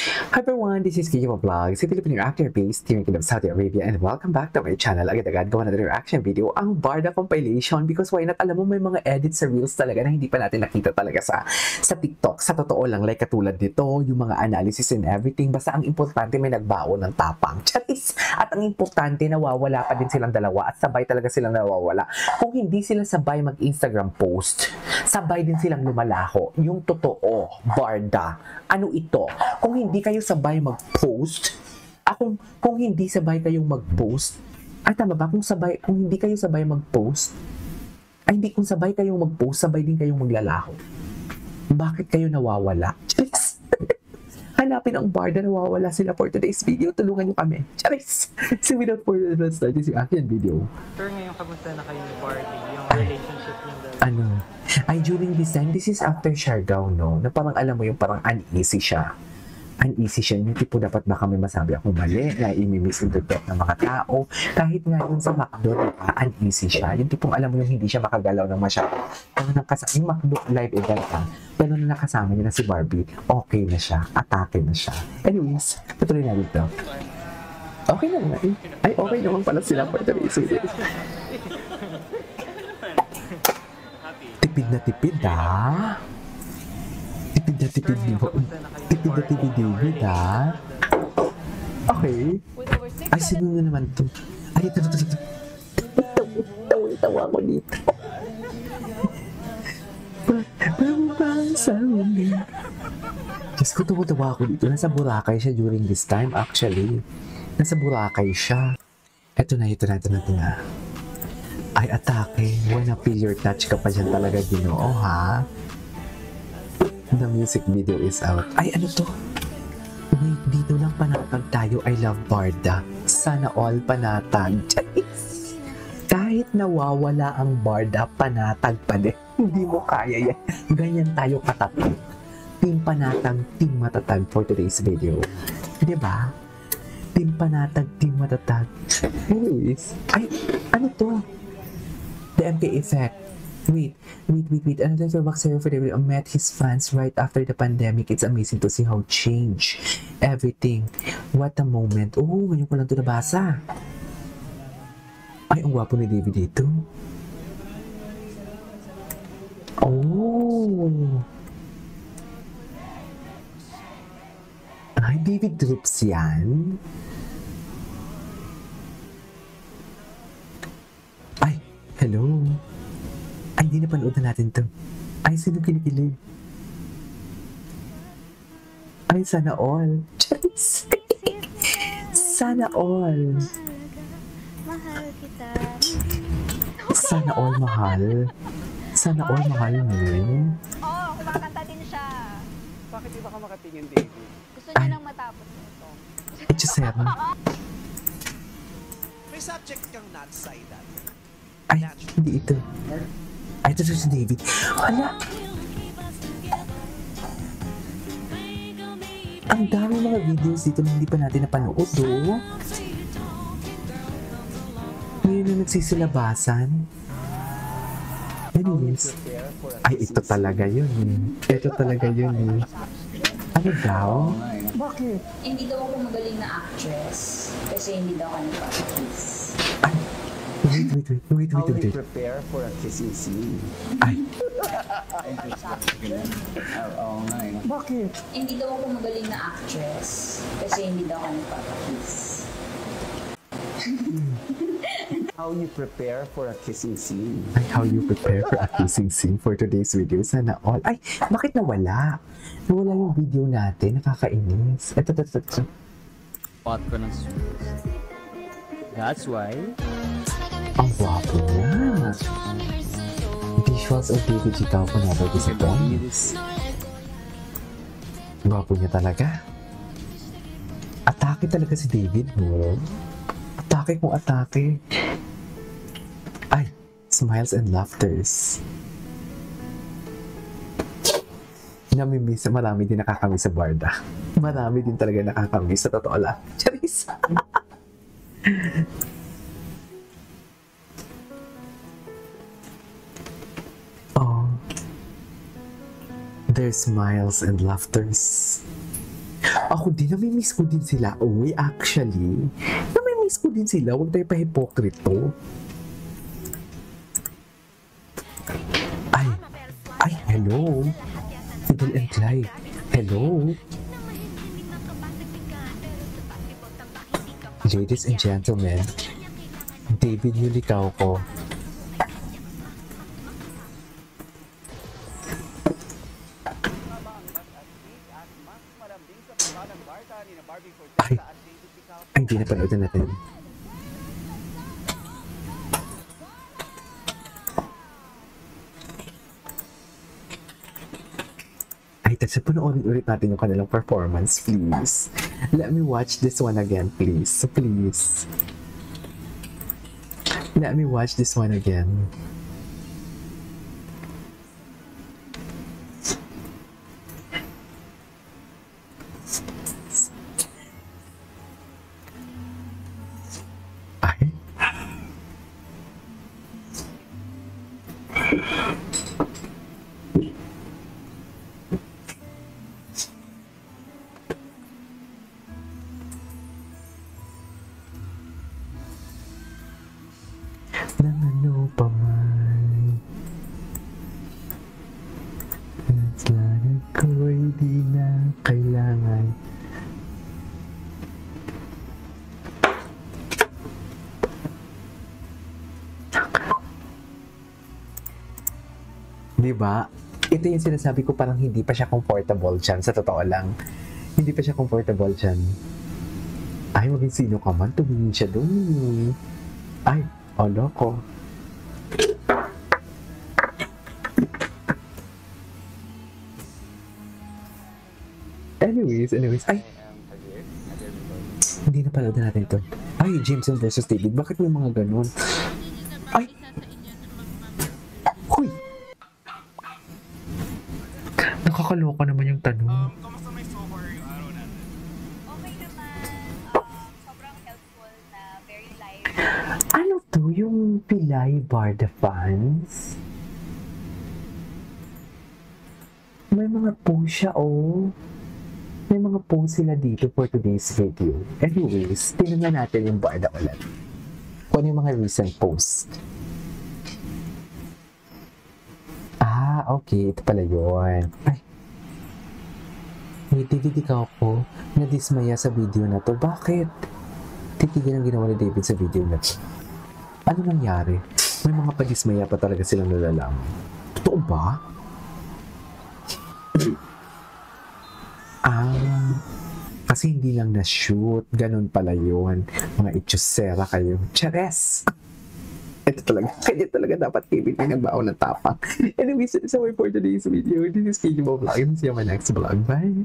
Hi everyone, this is Kiki Vlog, si Filipino actor based here in Kingdom, Saudi Arabia, and welcome back to my channel. Agad-agad gawa na ng reaction video ang Barda compilation because why not, alam mo may mga edits sa Reels talaga na hindi pa natin nakita talaga sa TikTok. Sa totoo lang, like katulad nito, yung mga analysis and everything, basta ang importante may nagbaon ng tapang. Charis! At ang importante, nawawala pa din silang dalawa at sabay talaga silang nawawala. Kung hindi sila sabay mag-Instagram post, sabay din silang lumalaho. Yung totoo, Barda. Ano ito? Kung hindi kayo sabay mag-post, kung hindi sabay kayong mag-post, ay tama ba? Kung hindi kayo sabay mag-post, ay hindi, kung sabay kayong mag-post, sabay din kayong maglalaho. Bakit kayo nawawala? Charis! Hanapin ang Barda, nawawala sila for today's video. Tulungan nyo kami. Charis! So without further ado, start this action video. Sir, ngayon kamusta na kayo ni Barbie? Yung relationship yung dalawa? Ay, during this time, this is after Siargao, no? Na parang alam mo yung parang uneasy siya. Uneasy siya. Yung tipo dapat baka may masabi akong mali, na i-misinterpret ng mga tao. Kahit nga yun sa McDo, uneasy siya. Yung tipong alam mo yung hindi siya makagalaw ng masyado. Pero yung McDo live event ha, pero na nakasama niya na si Barbie, okay na siya. Atake na siya. Anyways, patuloy na dito. Okay na naman. Ay, okay naman pala sila for today's video. Tipid na tipid, ha? Tipid na tipid, tipid na tipid, David, ha? Okay. Ay, sino na naman to? Ay, ito. Tawa ko dito. Diyos ko, tawa ako dito. Nasa Boracay siya during this time, actually. Nasa Boracay siya. Ito na. Ay, atake. Wanna feel your touch ka pa dyan talaga, Ginoo, ha? The music video is out. Ay, ano to? Wait, dito lang panatag tayo. I love Barda. Sana all panatag. Kahit nawawala ang Barda, panatag pa din. Hindi mo kaya yan. Ganyan tayo katatag. Team panatag, team matatag for today's video. Diba? Team panatag, team matatag. Anyways, ay, ano to? The MK effect. Wait. Another boxer for the met his fans right after the pandemic. It's amazing to see how change everything. What a moment. Oh, ngayon ko lang ito nabasa. Ay, ang gwapo ni David dito. Oh. Ay, David Drips yan. Ay, hello. Ay, hindi napanood na natin to. Ay, sino kinikilig? Ay, sana all. Charis! Sana all. Mahal kita. Sana all mahal. Sana all mahal mo. Oo, kumakanta din siya. Bakit di ba ka makatingin, David? Gusto niya nang matapos nito. Echuser. May subject kang not side-up. Ay, hindi ito. Ay, ito si David. Hala! Ang dami mga videos dito na hindi pa natin napanood, oh. Ngayon na nagsisilabasan. Anyways. Ay, ito talaga yun. Ito talaga yun. Ano daw? Bakit? Hindi daw ako magaling na actress kasi hindi daw ako nagpa-kiss. Ay, wait. How we prepare for a kissing scene. Ay, Bakit? Hindi daw ako magaling na actress kasi hindi daw ako nagpa-kiss. How you prepare for a kissing scene. ay, how you prepare for a kissing scene for today's video. Sana all. Ay, bakit nawala? Nawala yung video natin. Nakakainis. Ito. Pot ko ng sweet. That's why. Ang gwapo niya. Visuals of David Gitao ko never disappoints. Gwapo niya talaga. Atake talaga si David, no? Atake kung atake. Ay, smiles and laughters. Namimiss, marami din nakakamiss sa Barda. Marami din talaga nakakamiss sa totoo lang. Charis! Oh. Their smiles and laughters. Ako din, namimiss ko din sila. Uy, actually. Namimiss ko din sila. Huwag tayo pa-hipokrito. Ay, hello. Fidel and Clyde. Hello. Ladies and gentlemen, David Yulikao ko. Ay, hindi na panoodin natin. Ay, tapos panoorin ulit natin yung kanilang performance, please. Let me watch this one again, please. So, please. Let me watch this one again. Ay. Nang ano pa man, naglalag ko'y di na kailangan. Diba? Ito yung sinasabi ko, parang hindi pa siya comfortable dyan. Sa totoo lang, hindi pa siya comfortable dyan. Ay, maging sino ka man, tumingin siya doon. Ay, loko. Anyways, ay. Hindi na pala natin ito. Ay, Jameson versus David. Bakit may mga ganun? Ay! Huy! Nakakaloka naman yung tanong. Okay naman. Sobrang helpful na very live. Ano to? Yung Pilay Barda fans? May mga post siya, oh. May mga post sila dito for today's video. Anyways, tingnan natin yung Barda ulit. Kung ano yung mga recent posts. Ah, okay. Ito pala yun. Ay. May David ikaw ko nadismaya sa video na to. Bakit? Titigil ang ginawa ni David sa video na to. Ano nangyari? May mga padismaya pa talaga silang nalalang. Totoo ba? Kasi hindi lang na-shoot. Ganun pala yun. Mga itchusera kayo. Chares! Ito talaga. Kanya talaga dapat David may nagbaon ng tapang. Anyways, so for today's video. This is KJ Vlog. See you in my next vlog. Bye!